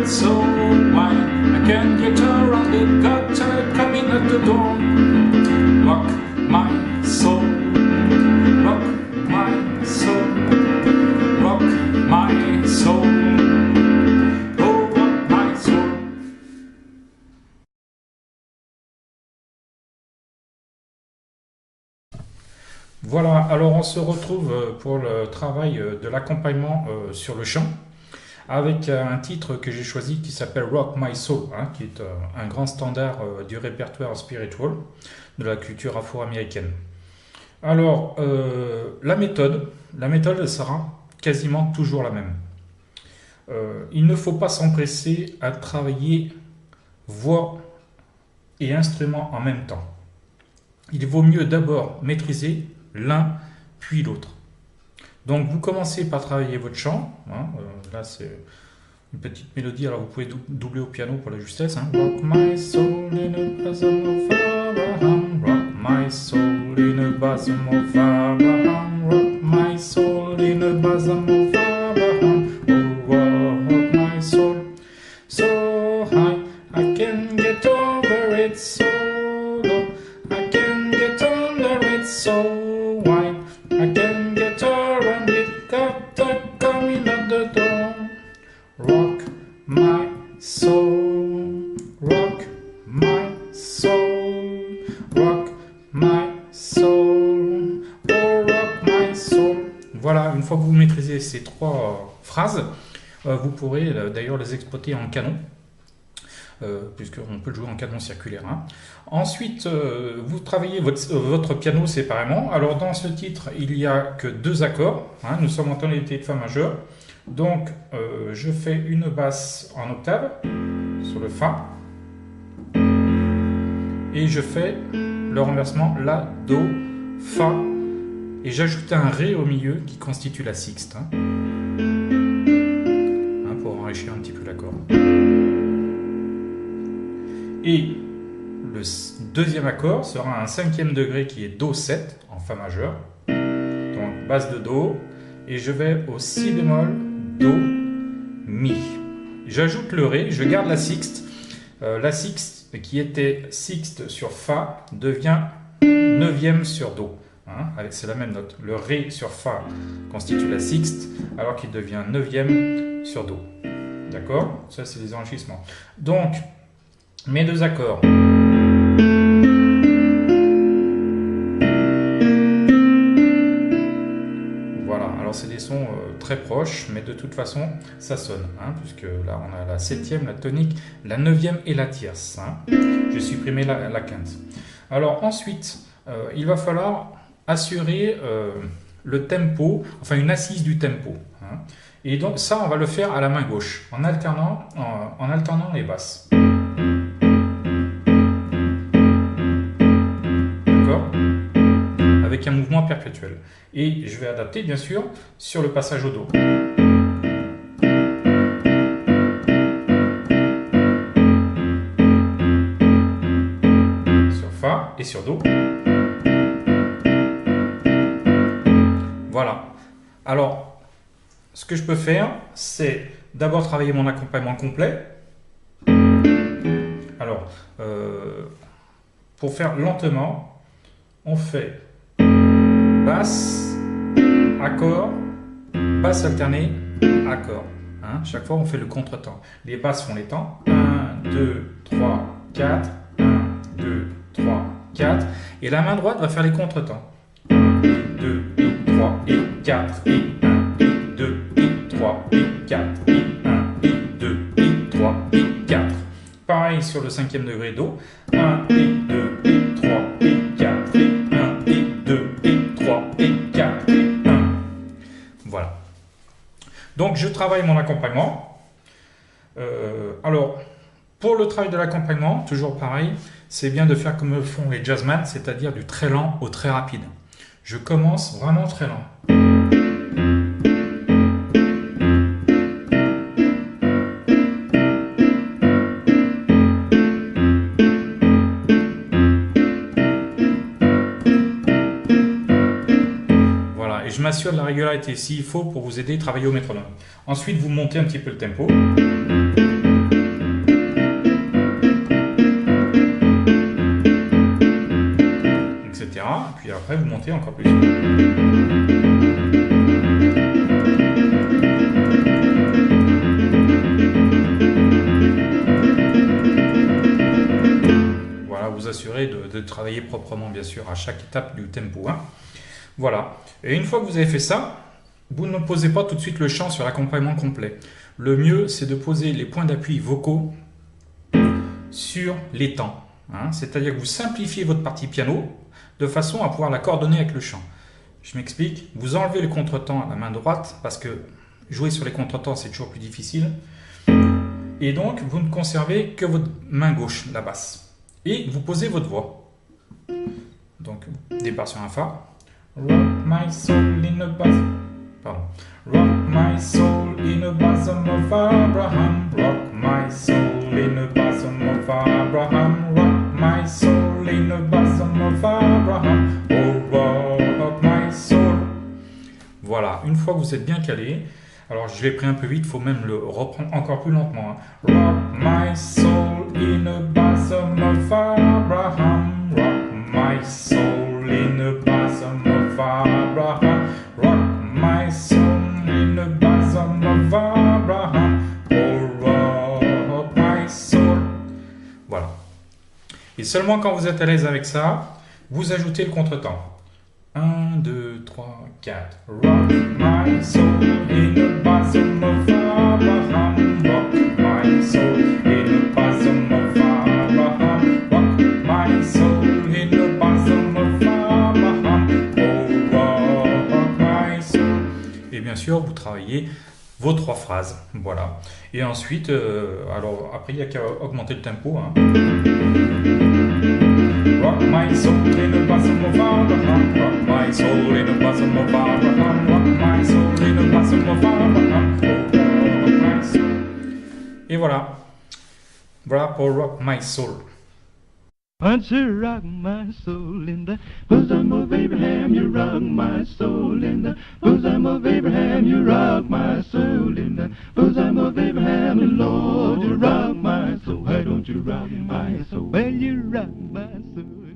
it's so wide, I can't get around it, got tired coming at the door. Rock my soul, rock my soul, rock my soul, oh rock my soul. Voilà, alors on se retrouve pour le travail de l'accompagnement sur le chant, avec un titre que j'ai choisi qui s'appelle Rock My Soul, hein, qui est un grand standard du répertoire spiritual de la culture afro-américaine. Alors, la méthode sera quasiment toujours la même. Il ne faut pas s'empresser à travailler voix et instrument en même temps. Il vaut mieux d'abord maîtriser l'un puis l'autre. Donc vous commencez par travailler votre chant, hein, là c'est une petite mélodie, alors vous pouvez doubler au piano pour la justesse, hein. Rock my soul in the bosom of Abraham, rock my soul in the bosom of Abraham, rock my soul in the bosom of Abraham, oh rock my soul, so high, I can get over it, so low, I can get under it, so wide, I can get around it, got coming at the door. Rock my soul, rock my soul, rock my soul, oh rock my soul. Voilà, une fois que vous maîtrisez ces trois phrases, vous pourrez d'ailleurs les exploiter en canon. Puisqu'on peut le jouer en canon circulaire. Hein. Ensuite, vous travaillez votre piano séparément. Alors dans ce titre, il n'y a que 2 accords. Hein. Nous sommes en tonalité de Fa majeur. Donc je fais une basse en octave sur le Fa. Et je fais le renversement La, Do, Fa. Et j'ajoute un Ré au milieu qui constitue la sixte. Hein. Hein, pour enrichir un petit peu l'accord. Et le deuxième accord sera un 5e degré qui est Do 7 en Fa majeur. Donc basse de Do. Et je vais au Si bémol, Do, Mi. J'ajoute le Ré, je garde la sixte. La sixte qui était sixte sur Fa devient 9e sur Do. Hein, c'est la même note. Le Ré sur Fa constitue la sixte alors qu'il devient 9e sur Do. D'accord? Ça c'est les enrichissements. Donc, mes 2 accords. Voilà, alors c'est des sons très proches, mais de toute façon, ça sonne, hein, puisque là on a la 7e, la tonique, la 9e et la tierce. Hein. J'ai supprimé la quinte. Alors ensuite, il va falloir assurer le tempo, enfin une assise du tempo. Hein. Et donc ça, on va le faire à la main gauche, en alternant les basses. Avec un mouvement perpétuel. Et je vais adapter bien sûr sur le passage au Do. Sur Fa et sur Do. Voilà. Alors, ce que je peux faire, c'est d'abord travailler mon accompagnement complet. Alors, pour faire lentement, on fait basse, accord, basse alternée, accord. Hein, chaque fois, on fait le contretemps. Les basses font les temps. 1, 2, 3, 4. 1, 2, 3, 4. Et la main droite va faire les contretemps. 1, 2, et 3, et 4, et 1, et 2, et 3, et 4, et 1, et 2, et 3, et 4. Pareil sur le 5e degré Do. 1, et 2, et 3, et 4, et 1, et 2, et 3, et 4, et 1. Voilà. Donc je travaille mon accompagnement. Alors, pour le travail de l'accompagnement, toujours pareil, c'est bien de faire comme le font les jazzmen, c'est-à-dire du très lent au très rapide. Je commence vraiment très lent. Voilà, et je m'assure de la régularité s'il faut pour vous aider à travailler au métronome. Ensuite, vous montez un petit peu le tempo. après vous montez encore plus. Voilà, vous assurez de travailler proprement bien sûr à chaque étape du tempo. Hein. Voilà, et une fois que vous avez fait ça, vous ne posez pas tout de suite le chant sur l'accompagnement complet. Le mieux, c'est de poser les points d'appui vocaux sur les temps. Hein. C'est-à-dire que vous simplifiez votre partie piano de façon à pouvoir la coordonner avec le chant. Je m'explique. Vous enlevez le contretemps à la main droite parce que jouer sur les contretemps, c'est toujours plus difficile. Et donc, vous ne conservez que votre main gauche, la basse. Et vous posez votre voix. Donc, départ sur un Fa. Rock my soul in the bosom. Pardon. Rock my soul in the bosom of Abraham. Rock my soul in the bosom of Abraham. Rock my soul in the bosom of Abraham. Oh, rock my soul. Voilà, une fois que vous êtes bien calé, alors je l'ai pris un peu vite, il faut même le reprendre encore plus lentement. Hein. Rock my soul in the bosom of Abraham. Rock my soul in the bosom of Abraham. Rock my soul in the bosom of Abraham. Oh, rock my soul. Voilà. Et seulement quand vous êtes à l'aise avec ça, vous ajoutez le contretemps. 1, 2, 3, 4. Rock my soul in the bosom of Abraham. Rock my soul in the bosom of Abraham. Rock my soul in the bosom of Abraham. Oh, rock my soul. Et bien sûr, vous travaillez vos 3 phrases. Voilà. Et ensuite, alors après, il n'y a qu'à augmenter le tempo. Hein. Rock my soul in the bosom of Abraham. Rock my soul in the bosom of Abraham. Rock my soul in the bosom of Abraham. Oh, rock my soul. Et voilà. Voilà pour Rock My Soul. Once you rock my soul in the bosom of Abraham, you rock my soul in the bosom of Abraham, you rock my soul in the bosom of Abraham, and Lord, you rock my soul. Why don't you rock my soul? Well, you rock my soul.